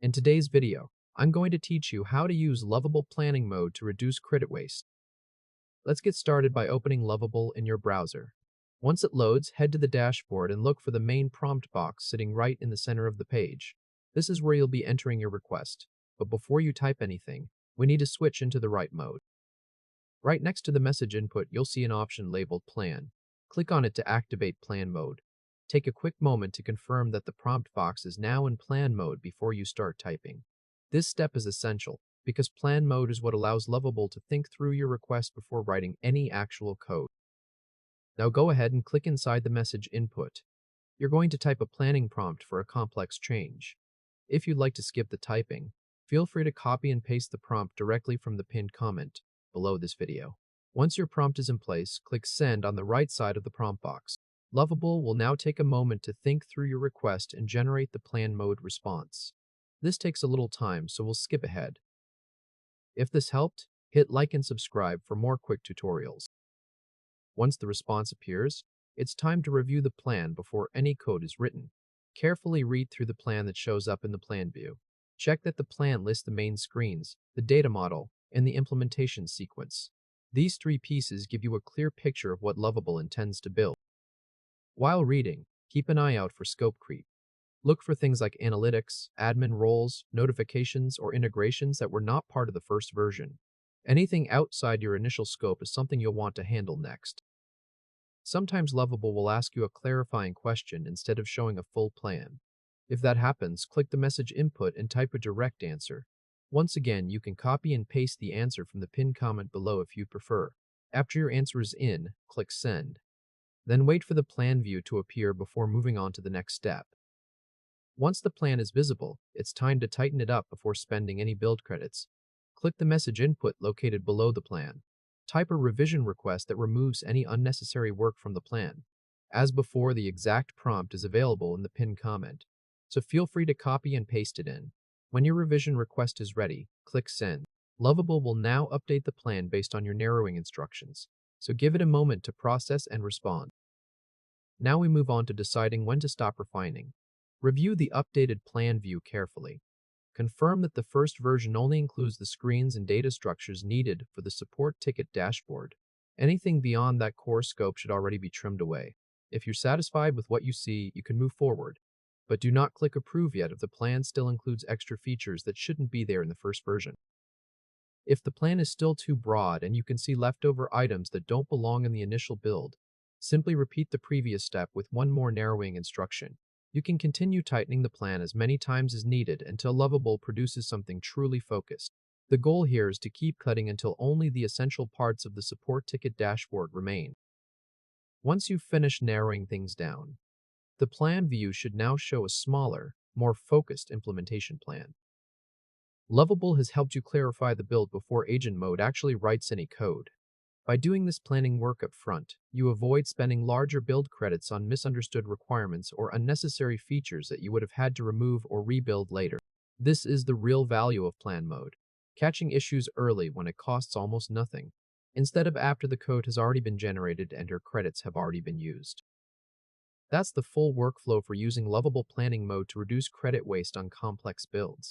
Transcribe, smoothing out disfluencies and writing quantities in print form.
In today's video, I'm going to teach you how to use Lovable Planning Mode to reduce credit waste. Let's get started by opening Lovable in your browser. Once it loads, head to the dashboard and look for the main prompt box sitting right in the center of the page. This is where you'll be entering your request. But before you type anything, we need to switch into the right mode. Right next to the message input, you'll see an option labeled Plan. Click on it to activate Plan Mode. Take a quick moment to confirm that the prompt box is now in Plan Mode before you start typing. This step is essential because Plan Mode is what allows Lovable to think through your request before writing any actual code. Now go ahead and click inside the message input. You're going to type a planning prompt for a complex change. If you'd like to skip the typing, feel free to copy and paste the prompt directly from the pinned comment below this video. Once your prompt is in place, click Send on the right side of the prompt box. Lovable will now take a moment to think through your request and generate the Plan Mode response. This takes a little time, so we'll skip ahead. If this helped, hit like and subscribe for more quick tutorials. Once the response appears, it's time to review the plan before any code is written. Carefully read through the plan that shows up in the plan view. Check that the plan lists the main screens, the data model, and the implementation sequence. These three pieces give you a clear picture of what Lovable intends to build. While reading, keep an eye out for scope creep. Look for things like analytics, admin roles, notifications, or integrations that were not part of the first version. Anything outside your initial scope is something you'll want to handle next. Sometimes Lovable will ask you a clarifying question instead of showing a full plan. If that happens, click the message input and type a direct answer. Once again, you can copy and paste the answer from the pinned comment below if you prefer. After your answer is in, click Send. Then wait for the plan view to appear before moving on to the next step. Once the plan is visible, it's time to tighten it up before spending any build credits. Click the message input located below the plan. Type a revision request that removes any unnecessary work from the plan. As before, the exact prompt is available in the pinned comment, so feel free to copy and paste it in. When your revision request is ready, click Send. Lovable will now update the plan based on your narrowing instructions, so give it a moment to process and respond. Now we move on to deciding when to stop refining. Review the updated plan view carefully. Confirm that the first version only includes the screens and data structures needed for the support ticket dashboard. Anything beyond that core scope should already be trimmed away. If you're satisfied with what you see, you can move forward. But do not click Approve yet if the plan still includes extra features that shouldn't be there in the first version. If the plan is still too broad and you can see leftover items that don't belong in the initial build, simply repeat the previous step with one more narrowing instruction. You can continue tightening the plan as many times as needed until Lovable produces something truly focused. The goal here is to keep cutting until only the essential parts of the support ticket dashboard remain. Once you've finished narrowing things down, the plan view should now show a smaller, more focused implementation plan. Lovable has helped you clarify the build before agent mode actually writes any code. By doing this planning work up front, you avoid spending larger build credits on misunderstood requirements or unnecessary features that you would have had to remove or rebuild later. This is the real value of plan mode, catching issues early when it costs almost nothing, instead of after the code has already been generated and your credits have already been used. That's the full workflow for using Lovable Planning Mode to reduce credit waste on complex builds.